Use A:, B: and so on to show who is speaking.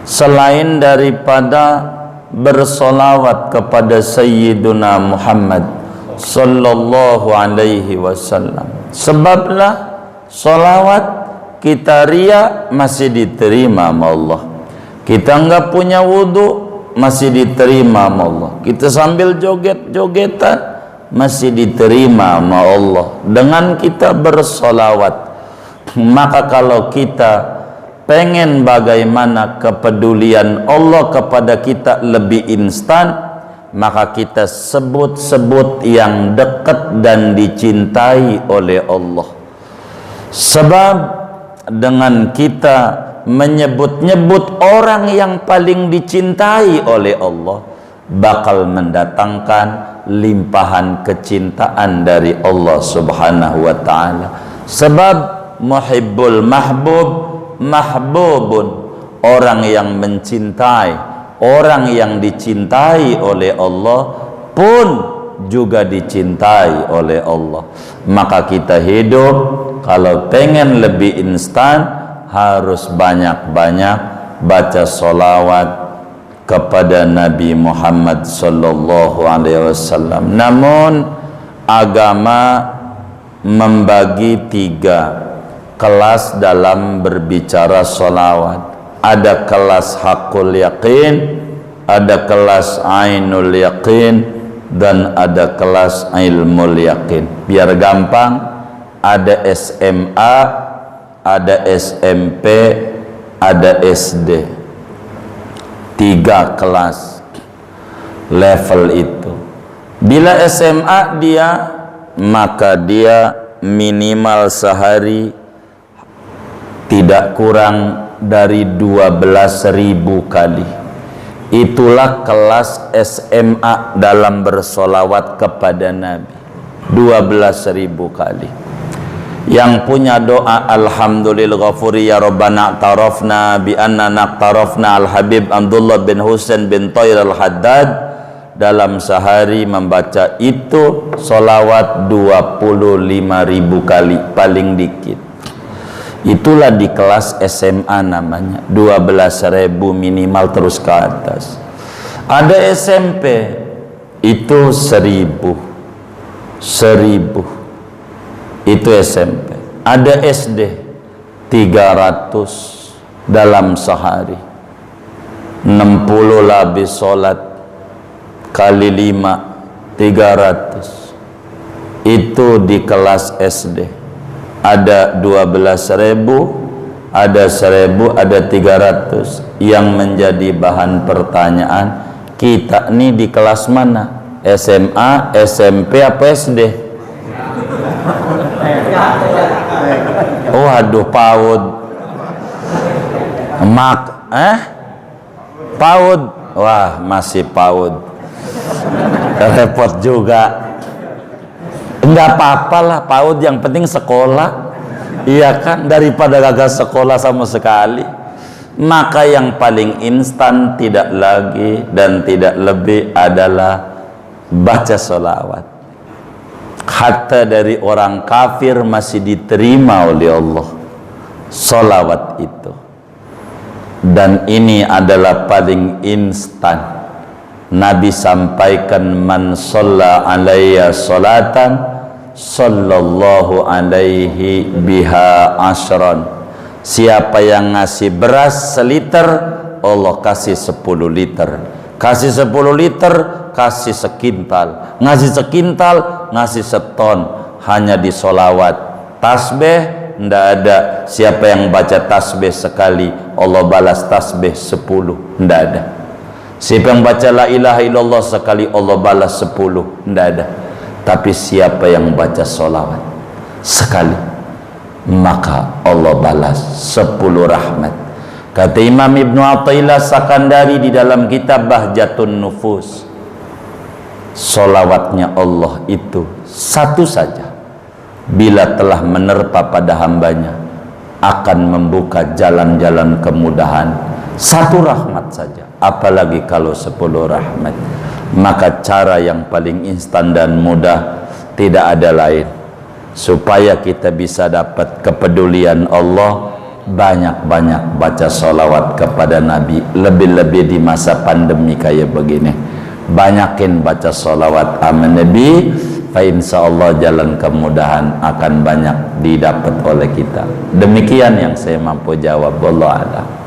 A: Selain daripada bersolawat kepada Sayyiduna Muhammad sallallahu alaihi wasallam, sebablah solawat kita ria masih diterima sama Allah. Kita enggak punya wudu masih diterima sama Allah. Kita sambil joget-jogetan masih diterima sama Allah dengan kita bersolawat. Maka kalau kita pengen bagaimana kepedulian Allah kepada kita lebih instan, maka kita sebut-sebut yang dekat dan dicintai oleh Allah. Sebab dengan kita menyebut-nyebut orang yang paling dicintai oleh Allah, bakal mendatangkan limpahan kecintaan dari Allah subhanahu wa ta'ala. Sebab muhibbul mahbub mahbubun, orang yang mencintai, orang yang dicintai oleh Allah pun juga dicintai oleh Allah. Maka kita hidup kalau pengen lebih instan harus banyak-banyak baca solawat kepada Nabi Muhammad sallallahu alaihi wasallam. Namun agama membagi 3 kelas dalam berbicara solawat. Ada kelas hakul yakin, ada kelas ainul yakin, dan ada kelas ilmul yakin. Biar gampang, ada SMA, ada SMP, ada SD. 3 kelas level itu. Bila SMA maka dia minimal sehari tidak kurang dari 12.000 kali. Itulah kelas SMA dalam bersolawat kepada Nabi, 12.000 kali. Yang punya doa alhamdulillah ghafuri ya rabbana tarafna bi anna naqtarafna al habib Abdullah bin Husain bin Thair al Haddad, dalam sehari membaca itu solawat 25.000 kali paling dikit. Itulah di kelas SMA namanya, 12.000 minimal terus ke atas. Ada SMP itu 1.000 itu SMP. Ada SD 300 dalam sehari, 60 lebih sholat kali 5 300. Itu di kelas SD. Ada 12.000, ada 1.000, ada 300. Yang menjadi bahan pertanyaan, kita nih di kelas mana? SMA, SMP, apa SD? Oh aduh, PAUD. PAUD. Wah, masih PAUD. Repot juga. Enggak apa-apa lah PAUD, yang penting sekolah. Iya kan, daripada gagal sekolah sama sekali. Maka yang paling instan tidak lagi dan tidak lebih adalah baca sholawat. Hatta dari orang kafir masih diterima oleh Allah sholawat itu. Dan ini adalah paling instan. Nabi sampaikan, man shalla alayya sholatan sallallahu alaihi biha ashran. Siapa yang ngasih beras seliter, Allah kasih 10 liter. Kasih 10 liter, kasih sekintal. Ngasih sekintal, ngasih seton. Hanya di sholawat. Tasbih ndak ada. Siapa yang baca tasbih sekali, Allah balas tasbih 10. Ndak ada. Siapa yang baca la ilaha illallah sekali, Allah balas 10. Ndak ada. Tapi siapa yang baca sholawat sekali, maka Allah balas 10 rahmat. Kata Imam Ibnu Athaillah Sakandari di dalam kitab Bahjatun Nufus, sholawatnya Allah itu satu saja, bila telah menerpa pada hambanya, akan membuka jalan-jalan kemudahan. Satu rahmat saja, apalagi kalau 10 rahmat. Maka cara yang paling instan dan mudah tidak ada lain, supaya kita bisa dapat kepedulian Allah, banyak-banyak baca sholawat kepada Nabi, lebih-lebih di masa pandemi kayak begini. Banyakin baca sholawat aman Nabi, fa insyaallah jalan kemudahan akan banyak didapat oleh kita. Demikian yang saya mampu jawab. Wallahu a'lam.